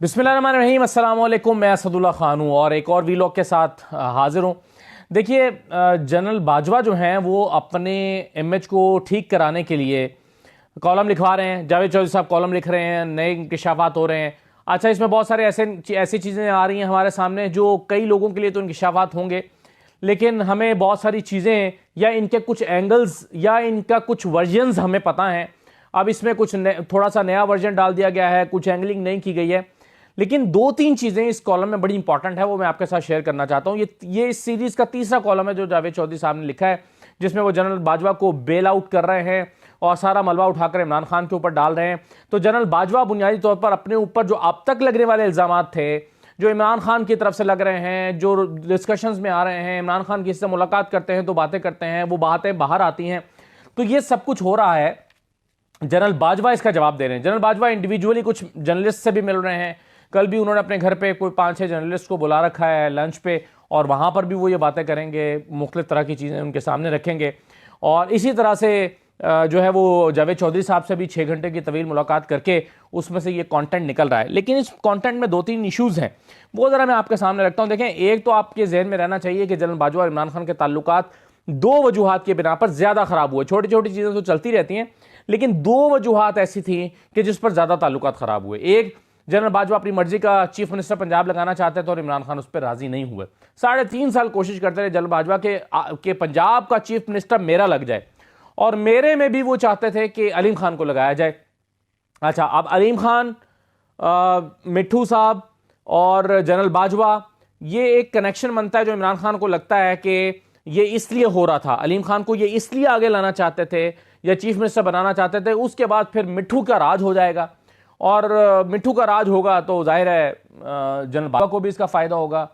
बिस्मिल्लाहिर्रहमानिर्रहीम, अस्सलाम वालेकुम। मैं असदुल्ला खान हूँ और एक और वीलॉग के साथ हाजिर हूँ। देखिए, जनरल बाजवा जो हैं वो अपने इमेज को ठीक कराने के लिए कॉलम लिखवा रहे हैं। जावेद चौधरी साहब कॉलम लिख रहे हैं, नए इंकशाफात हो रहे हैं। अच्छा, इसमें बहुत सारे ऐसी चीज़ें आ रही हैं हमारे सामने जो कई लोगों के लिए तो इंकशाफात होंगे, लेकिन हमें बहुत सारी चीज़ें या इनके कुछ एंगल्स या इनका कुछ वर्जन्स हमें पता है। अब इसमें कुछ थोड़ा सा नया वर्जन डाल दिया गया है, कुछ एंगलिंग नहीं की गई है, लेकिन दो तीन चीजें इस कॉलम में बड़ी इंपॉर्टेंट है, वो मैं आपके साथ शेयर करना चाहता हूं। ये इस सीरीज का तीसरा कॉलम है जो जावेद चौधरी साहब ने लिखा है, जिसमें वो जनरल बाजवा को बेल आउट कर रहे हैं और सारा मलबा उठाकर इमरान खान के ऊपर डाल रहे हैं। तो जनरल बाजवा बुनियादी तौर पर अपने ऊपर जो अब तक लगने वाले इल्जाम थे, जो इमरान खान की तरफ से लग रहे हैं, जो डिस्कशंस में आ रहे हैं, इमरान खान किसी से मुलाकात करते हैं तो बातें करते हैं, वो बातें बाहर आती हैं, तो ये सब कुछ हो रहा है। जनरल बाजवा इसका जवाब दे रहे हैं। जनरल बाजवा इंडिविजुअली कुछ जर्नलिस्ट से भी मिल रहे हैं। कल भी उन्होंने अपने घर पे कोई 5-6 जर्नलिस्ट को बुला रखा है लंच पे, और वहाँ पर भी वो ये बातें करेंगे, मुख्तलिफ तरह की चीज़ें उनके सामने रखेंगे। और इसी तरह से जो है वो जावेद चौधरी साहब से भी 6 घंटे की तवील मुलाकात करके उसमें से ये कंटेंट निकल रहा है। लेकिन इस कंटेंट में 2-3 इश्यूज़ हैं, वो ज़रा मैं आपके सामने रखता हूँ। देखें, एक तो आपके जहन में रहना चाहिए कि जनरल बाजवा और इमरान खान के ताल्लुकात दो वजूहात की बिना पर ज़्यादा ख़राब हुए। छोटी छोटी चीज़ें तो चलती रहती हैं, लेकिन दो वजूहात ऐसी थी कि जिस पर ज़्यादा ताल्लुकात ख़राब हुए। एक, जनरल बाजवा अपनी मर्जी का चीफ मिनिस्टर पंजाब लगाना चाहते थे और इमरान खान उस पर राजी नहीं हुए। 3.5 साल कोशिश करते रहे जनरल बाजवा के पंजाब का चीफ मिनिस्टर मेरा लग जाए, और मेरे में भी वो चाहते थे कि अलीम खान को लगाया जाए। अच्छा, अब अलीम खान, मिट्ठू साहब और जनरल बाजवा, ये एक कनेक्शन बनता है जो इमरान खान को लगता है कि ये इसलिए हो रहा था, अलीम खान को ये इसलिए आगे लाना चाहते थे या चीफ मिनिस्टर बनाना चाहते थे। उसके बाद फिर मिट्ठू का राज हो जाएगा, और मिट्ठू का राज होगा तो जाहिर है जनरल बाजवा को भी इसका फ़ायदा होगा,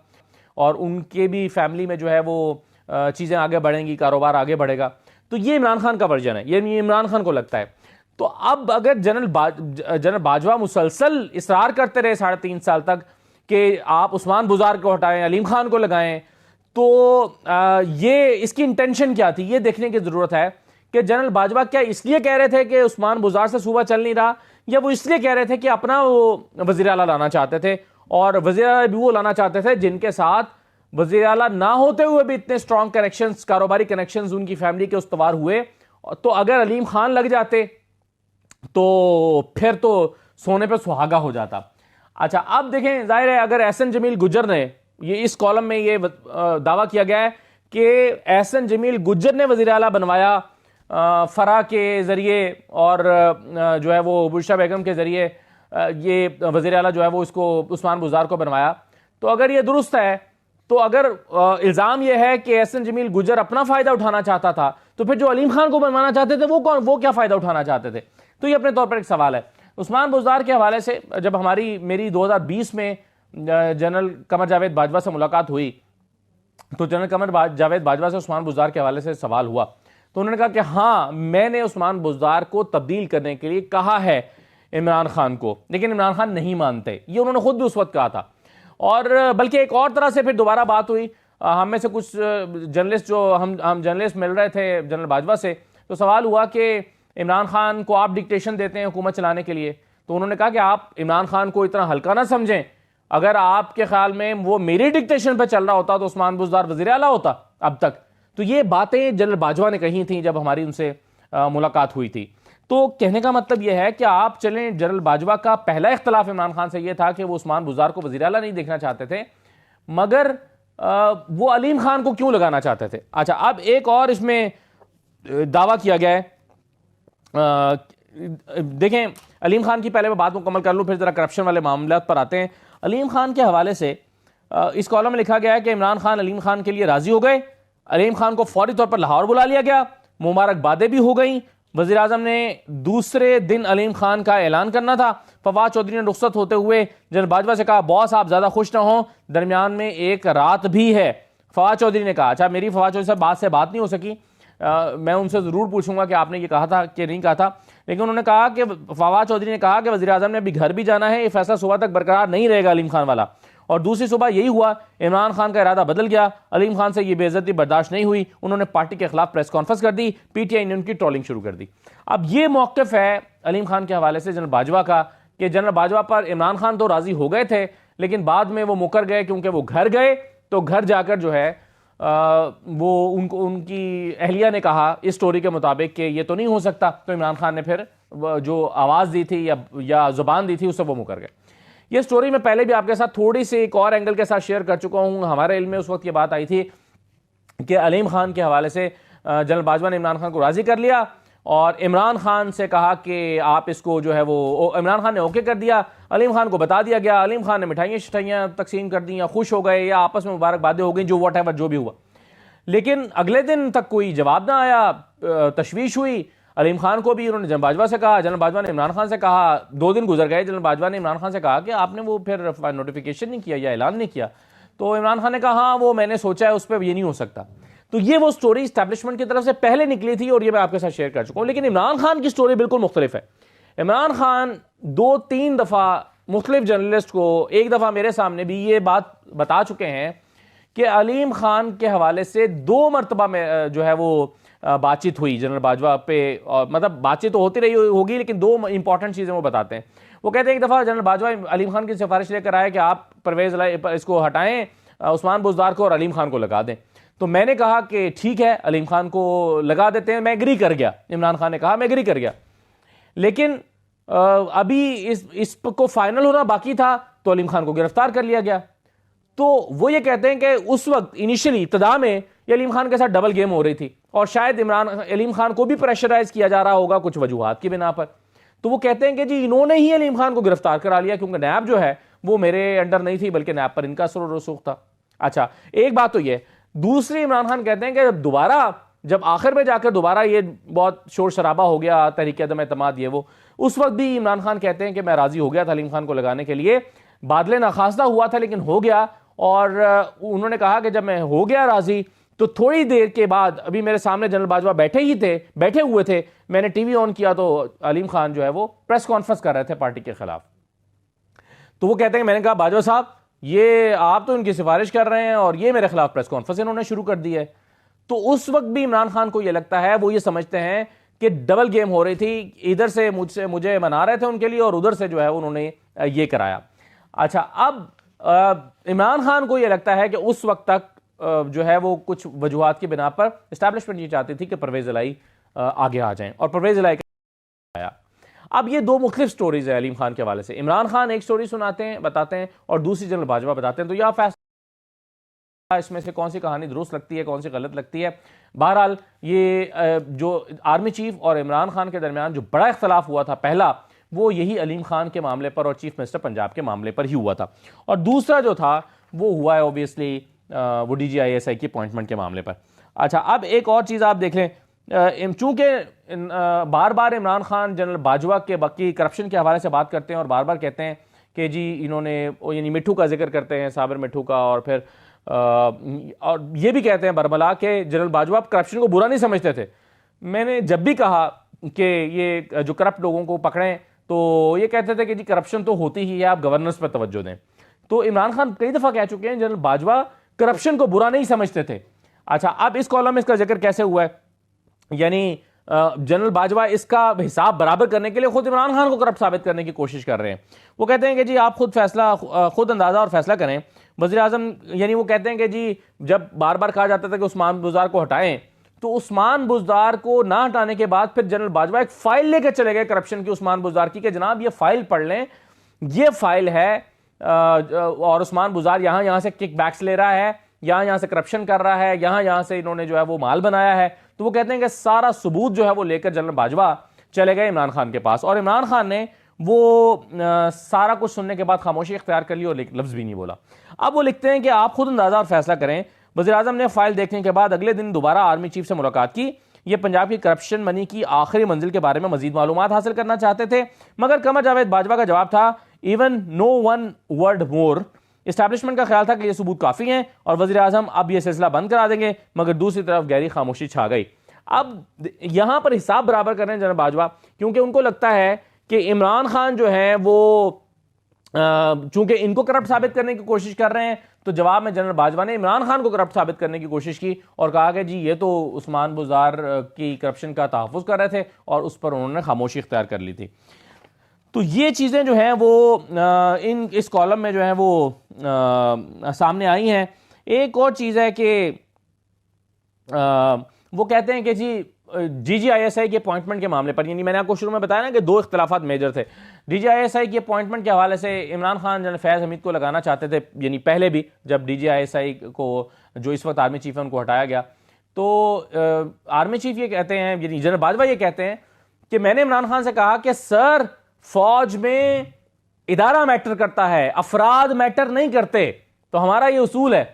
और उनके भी फैमिली में जो है वो चीज़ें आगे बढ़ेंगी, कारोबार आगे बढ़ेगा। तो ये इमरान खान का वर्जन है, ये इमरान खान को लगता है। तो अब अगर जनरल बाजवा मुसलसल इसरार करते रहे 3.5 साल तक कि आप उस्मान बुज़ार को हटाएं, अलीम खान को लगाएं, तो ये इसकी इंटेंशन क्या थी, ये देखने की ज़रूरत है कि जनरल बाजवा क्या इसलिए कह रहे थे कि उस्मान बुज़ार से सूबा चल नहीं रहा, या वो इसलिए कह रहे थे कि अपना वो वज़ीर आला लाना चाहते थे, और वज़ीर आला भी वो लाना चाहते थे जिनके साथ वज़ीर आला ना होते हुए भी इतने स्ट्रॉन्ग कनेक्शंस, कारोबारी कनेक्शंस उनकी फैमिली के उस्तवार हुए। तो अगर अलीम खान लग जाते तो फिर तो सोने पे सुहागा हो जाता। अच्छा, अब देखें, जाहिर है अगर एहसन जमील गुज्जर ने, ये इस कॉलम में ये दावा किया गया है कि एहसन जमील गुज्जर ने वज़ीर आला बनवाया फरा के ज़रिए, और जो है वो बुशरा बेगम के ज़रिए ये वज़ीर आला जो है वो इसको उस्मान बुज़ार को बनवाया। तो अगर ये दुरुस्त है, तो अगर इल्ज़ाम ये है कि एहसन जमील गुज्जर अपना फ़ायदा उठाना चाहता था, तो फिर जो अलीम खान को बनवाना चाहते थे वो क्या फ़ायदा उठाना चाहते थे? तो ये अपने तौर पर एक सवाल है। उस्मान बुज़ार के हवाले से जब मेरी 2020 में जनरल कमर जावेद बाजवा से मुलाकात हुई, तो जनरल कमर जावेद बाजवा से उस्मान बुज़ार के हवाले से सवाल हुआ, तो उन्होंने कहा कि हाँ, मैंने उस्मान बुज़ार को तब्दील करने के लिए कहा है इमरान खान को, लेकिन इमरान खान नहीं मानते। ये उन्होंने खुद भी उस वक्त कहा था। और बल्कि एक और तरह से फिर दोबारा बात हुई, हम में से कुछ जर्नलिस्ट, जो हम जर्नलिस्ट मिल रहे थे जनरल बाजवा से, तो सवाल हुआ कि इमरान खान को आप डिक्टेशन देते हैं हुकूमत चलाने के लिए, तो उन्होंने कहा कि आप इमरान खान को इतना हल्का ना समझें। अगर आपके ख्याल में वो मेरी डिक्टेशन पर चल रहा होता तो उस्मान बुज़दार वज़ीर आला होता अब तक। तो ये बातें जनरल बाजवा ने कही थी जब हमारी उनसे मुलाकात हुई थी। तो कहने का मतलब यह है कि आप चलें, जनरल बाजवा का पहला इख्तलाफ इमरान खान से यह था कि वो उस्मान बुज़दार को वज़ीर आला नहीं देखना चाहते थे, मगर वो अलीम खान को क्यों लगाना चाहते थे। अच्छा, अब एक और इसमें दावा किया गया है, देखें, अलीम खान की पहले मैं बात मुकम्मल कर लूँ, फिर ज़रा करप्शन वाले मामले पर आते हैं। अलीम खान के हवाले से इस कॉलम में लिखा गया है कि इमरान खान अलीम खान के लिए राज़ी हो गए, अलीम खान को फौरी तौर पर लाहौर बुला लिया गया, मुबारकबादें भी हो गई, वज़ीर आज़म ने दूसरे दिन अलीम खान का ऐलान करना था। फवाद चौधरी ने रुख्सत होते हुए जनरल बाजवा से कहा, बॉस आप ज़्यादा खुश ना हो, दरमियान में एक रात भी है। फवाद चौधरी ने कहा, अच्छा, मेरी फवाद चौधरी से बात नहीं हो सकी, मैं उनसे ज़रूर पूछूंगा कि आपने ये कहा था कि नहीं कहा था, लेकिन उन्होंने कहा कि फवाद चौधरी ने कहा कि वज़ीर आज़म ने अभी घर भी जाना है, ये फैसला सुबह तक बरकरार नहीं रहेगा अलीम खान वाला। और दूसरी सुबह यही हुआ, इमरान खान का इरादा बदल गया, अलीम खान से ये बेइज्जती बर्दाश्त नहीं हुई, उन्होंने पार्टी के खिलाफ प्रेस कॉन्फ्रेंस कर दी, पीटीआई ने उनकी ट्रोलिंग शुरू कर दी। अब ये मौक़िफ़ है अलीम खान के हवाले से जनरल बाजवा का कि जनरल बाजवा पर इमरान खान तो राजी हो गए थे, लेकिन बाद में वो मुकर गए, क्योंकि वो घर गए तो घर जाकर जो है वो उनकी अहलिया ने कहा इस स्टोरी के मुताबिक कि ये तो नहीं हो सकता, तो इमरान खान ने फिर जो आवाज़ दी थी या जुबान दी थी उससे वो मुकर गए। ये स्टोरी मैं पहले भी आपके साथ थोड़ी सी एक और एंगल के साथ शेयर कर चुका हूँ। हमारे इल्म में उस वक्त ये बात आई थी कि अलीम खान के हवाले से जनरल बाजवा ने इमरान खान को राज़ी कर लिया और इमरान खान से कहा कि आप इसको जो है वो, इमरान खान ने ओके कर दिया, अलीम खान को बता दिया गया, अलीम खान ने मिठाइयाँ शिठाइयाँ तकसीम कर दी या खुश हो गए या आपस में मुबारकबादें हो गई, जो वॉट एवर जो भी हुआ। लेकिन अगले दिन तक कोई जवाब ना आया, तशवीश हुई। अलीम खान को भी उन्होंने जनरल बाजवा से कहा, जनरल बाजवा ने इमरान खान से कहा। 2 दिन गुजर गए, जनरल बाजवा ने इमरान खान से कहा कि आपने वो फिर नोटिफिकेशन नहीं किया या ऐलान नहीं किया। तो इमरान खान ने कहा हाँ वो मैंने सोचा है, उस पर ये नहीं हो सकता। तो ये वो स्टोरी इस्टेब्लिशमेंट की तरफ से पहले निकली थी और ये मैं आपके साथ शेयर कर चुका हूँ। लेकिन इमरान खान की स्टोरी बिल्कुल मुख्तलिफ है। इमरान खान 2-3 दफ़ा मुख्तलिफ जर्नलिस्ट को, एक दफ़ा मेरे सामने भी ये बात बता चुके हैं कि अलीम खान के हवाले से 2 मरतबा में जो है वो बातचीत हुई जनरल बाजवा पे, और मतलब बातचीत तो होती रही होगी, लेकिन 2 इंपॉर्टेंट चीज़ें वो बताते हैं। वो कहते हैं एक दफ़ा जनरल बाजवा अलीम खान की सिफारिश लेकर आए कि आप परवेज़ इसको हटाएं, उस्मान बुज़दार को और अलीम खान को लगा दें। तो मैंने कहा कि ठीक है अलीम खान को लगा देते हैं, मैं एग्री कर गया। इमरान खान ने कहा मैं एग्री कर गया, लेकिन अभी इसको फाइनल होना बाकी था, तो अलीम खान को गिरफ्तार कर लिया गया। तो वो ये कहते हैं कि उस वक्त इनिशियली इब्तदा में ये अलीम खान के साथ डबल गेम हो रही थी और शायद अलीम खान को भी प्रेशराइज किया जा रहा होगा कुछ वजूहात की बिना पर। तो वो कहते हैं कि जी इन्होंने ही अलीम खान को गिरफ्तार करा लिया, क्योंकि नैब जो है वो मेरे अंडर नहीं थी, बल्कि नैब पर इनका असर रसूख था। अच्छा, एक बात तो ये। दूसरी, इमरान खान कहते हैं कि दोबारा जब आखिर में जाकर दोबारा ये बहुत शोर शराबा हो गया, तहरीक अदम एतमाद ये वो, उस वक्त भी इमरान खान कहते हैं कि मैं राजी हो गया था अलीम खान को लगाने के लिए, बादले नाखास्ता हुआ था लेकिन हो गया। और उन्होंने कहा कि जब मैं हो गया राजी, तो थोड़ी देर के बाद, अभी मेरे सामने जनरल बाजवा बैठे हुए थे, मैंने टीवी ऑन किया तो अलीम खान जो है वो प्रेस कॉन्फ्रेंस कर रहे थे पार्टी के खिलाफ। तो वो कहते हैं मैंने कहा बाजवा साहब ये आप तो इनकी सिफारिश कर रहे हैं और ये मेरे खिलाफ प्रेस कॉन्फ्रेंस इन्होंने शुरू कर दी है। तो उस वक्त भी इमरान खान को ये लगता है, वो ये समझते हैं कि डबल गेम हो रही थी, इधर से मुझे मना रहे थे उनके लिए और उधर से जो है उन्होंने ये कराया। अच्छा, अब इमरान खान को ये लगता है कि उस वक्त तक जो है वो कुछ वजूहात की बिना पर इस्टेब्लिशमेंट ये चाहती थी कि परवेज इलाही आगे आ जाएं और परवेज इलाही आया। अब ये 2 मुख्तलिफ स्टोरीज है अलीम खान के हवाले से। इमरान खान एक स्टोरी बताते हैं और दूसरी जनरल बाजवा बताते हैं। तो यह फैसला इसमें से कौन सी कहानी दुरुस्त लगती है, कौन सी गलत लगती है। बहरहाल ये जो आर्मी चीफ और इमरान खान के दरमियान जो बड़ा इख्तलाफ हुआ था, पहला वो यही अलीम खान के मामले पर और चीफ मिनिस्टर पंजाब के मामले पर ही हुआ था, और दूसरा जो था वो हुआ है ऑब्वियसली वो DGISI की अपॉइंटमेंट के मामले पर। अच्छा, अब एक और चीज़ आप देख लें, चूंकि बार बार इमरान खान जनरल बाजवा के बाकी करप्शन के हवाले से बात करते हैं और बार बार कहते हैं कि जी इन्होंने, यानी मिट्ठू का जिक्र करते हैं, साबिर मिट्ठू का, और फिर और ये भी कहते हैं बरमला के जनरल बाजवा करप्शन को बुरा नहीं समझते थे। मैंने जब भी कहा कि ये जो करप्ट लोगों को पकड़ें तो ये कहते थे कि जी करप्शन तो होती ही है, आप गवर्नेंस पर तवज्जो दें। तो इमरान खान कई दफ़ा कह चुके हैं जनरल बाजवा करप्शन को बुरा नहीं समझते थे। अच्छा, अब इस कॉलम में इसका जिक्र कैसे हुआ है, यानी जनरल बाजवा इसका हिसाब बराबर करने के लिए खुद इमरान खान को करप्ट साबित करने की कोशिश कर रहे हैं। वो कहते हैं कि जी आप खुद अंदाजा और फैसला करें। वज़ीर आज़म, यानी वो कहते हैं कि जी जब बार बार कहा जाता था कि उस्मान बुज़दार को हटाएं, तो उस्मान बुज़दार को ना हटाने के बाद फिर जनरल बाजवा एक फाइल लेकर चले गए करप्शन की उस्मान बुज़दार की, कि जनाब ये फाइल पढ़ लें, ये फाइल है और उस्मान बुज़दार यहाँ से किक बैक्स ले रहा है, यहाँ से करप्शन कर रहा है, यहाँ से इन्होंने जो है वो माल बनाया है। तो वो कहते हैं कि सारा सबूत जो है वो लेकर जनरल बाजवा चले गए इमरान खान के पास, और इमरान खान ने वो सारा कुछ सुनने के बाद खामोशी इख्तियार कर ली और लफ्ज़ भी नहीं बोला। अब वो लिखते हैं कि आप खुद अंदाज़ा और फैसला करें। वज़ीर आज़म ने फाइल देखने के बाद अगले दिन दोबारा आर्मी चीफ से मुलाकात की। ये पंजाब की करप्शन मनी की आखिरी मंजिल के बारे में मजीद मालूमात हासिल करना चाहते थे, मगर कमर जावेद बाजवा का जवाब था इवन नो वन वर्ड मोर। इस्टेब्लिशमेंट का ख्याल था कि ये सबूत काफ़ी हैं और वज़ीर आज़म अब ये सिलसिला बंद करा देंगे, मगर दूसरी तरफ गहरी खामोशी छा गई। अब यहाँ पर हिसाब बराबर कर रहे हैं जनरल बाजवा, क्योंकि उनको लगता है कि इमरान खान जो है वो चूंकि इनको करप्ट साबित करने की कोशिश कर रहे हैं, तो जवाब में जनरल बाजवा ने इमरान खान को करप्ट साबित करने की कोशिश की और कहा कि जी ये तो उस्मान बुज़दार की करप्शन का तहफ़्फ़ुज़ कर रहे थे और उस पर उन्होंने खामोशी इख्तियार कर ली थी। तो ये चीज़ें जो हैं वो इस कॉलम में जो है वो सामने आई हैं। एक और चीज़ है कि वो कहते हैं कि DGISI की अपॉइंटमेंट के मामले पर, यानी मैंने आपको शुरू में बताया ना कि दो इख्तलाफात मेजर थे। DGISI की अपॉइंटमेंट के हवाले से इमरान खान जनरल फैज़ हमीद को लगाना चाहते थे, यानी पहले भी जब DGISI को, जो इस वक्त आर्मी चीफ है, उनको हटाया गया, तो आर्मी चीफ ये कहते हैं, यानी जनरल बाजवा ये कहते हैं कि मैंने इमरान खान से कहा कि सर, फौज में इदारा मैटर करता है, अफराद मैटर नहीं करते, तो हमारा ये उसूल है।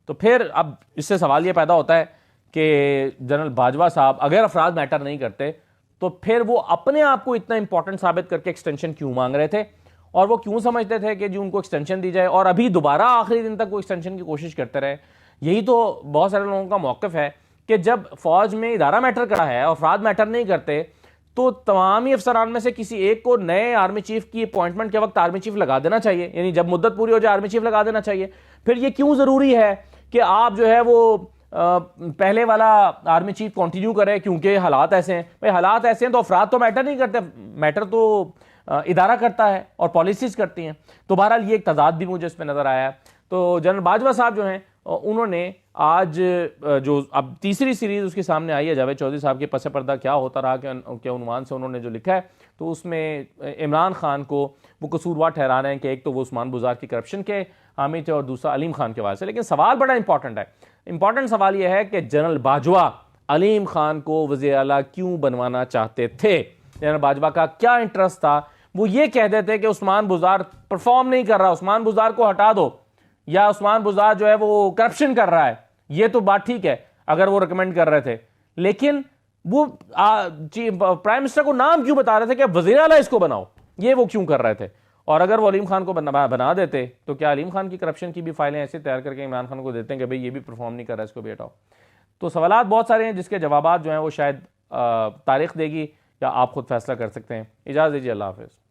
तो फिर अब इससे सवाल ये पैदा होता है कि जनरल बाजवा साहब अगर अफराद मैटर नहीं करते तो फिर वो अपने आप को इतना इंपॉर्टेंट साबित करके एक्सटेंशन क्यों मांग रहे थे, और वो क्यों समझते थे कि जी उनको एक्सटेंशन दी जाए और अभी दोबारा आखिरी दिन तक वो एक्सटेंशन की कोशिश करते रहे। यही तो बहुत सारे लोगों का मौक़िफ़ है कि जब फौज में इदारा मैटर करा है और अफराद मैटर नहीं करते तो तमाम ही अफसरान में से किसी एक को नए आर्मी चीफ की अपॉइंटमेंट के वक्त आर्मी चीफ लगा देना चाहिए, यानी जब मुद्दत पूरी हो जाए आर्मी चीफ लगा देना चाहिए। फिर ये क्यों ज़रूरी है कि आप जो है वो पहले वाला आर्मी चीफ कंटिन्यू करे, क्योंकि हालात ऐसे हैं। भाई हालात ऐसे हैं तो अफराद तो मैटर नहीं करते, मैटर तो इदारा करता है और पॉलिसीज करती हैं। तो बहरहाल ये एक तजाद भी मुझे इसमें नज़र आया। तो जनरल बाजवा साहब जो हैं उन्होंने आज जो अब तीसरी सीरीज़ उसके सामने आई है, जावेद चौधरी साहब के पस पर्दा क्या होता रहा के उन्वान से उन्होंने जो लिखा है, तो उसमें इमरान खान को वो कसूरवार ठहरा रहे हैं कि एक तो वो उस्मान बुज़ार की करप्शन के हामी थे और दूसरा अलीम खान के वास्ते। लेकिन सवाल बड़ा इंपॉर्टेंट है। इंपॉर्टेंट सवाल यह है कि जनरल बाजवा अलीम खान को वज़ीर आला क्यों बनवाना चाहते थे? जनरल बाजवा का क्या इंटरेस्ट था? वो ये कह देते कि उस्मान बुज़ार परफॉर्म नहीं कर रहा, उस्मान बुज़ार को हटा दो, या उस्मान बुज़ार जो है वो करप्शन कर रहा है, ये तो बात ठीक है अगर वो रिकमेंड कर रहे थे, लेकिन वो प्राइम मिनिस्टर को नाम क्यों बता रहे थे कि वज़ीर आला इसको बनाओ, ये वो क्यों कर रहे थे? और अगर वो अलीम खान को बना देते तो क्या अलीम खान की करप्शन की भी फाइलें ऐसे तैयार करके इमरान खान को देते हैं कि भाई ये भी परफॉर्म नहीं कर रहा, इसको भी हटाओ? तो सवालात बहुत सारे हैं जिसके जवाबात जो हैं वो शायद तारीख देगी, या आप खुद फैसला कर सकते हैं। इजाज़त दीजिए, अल्लाह हाफ़िज़।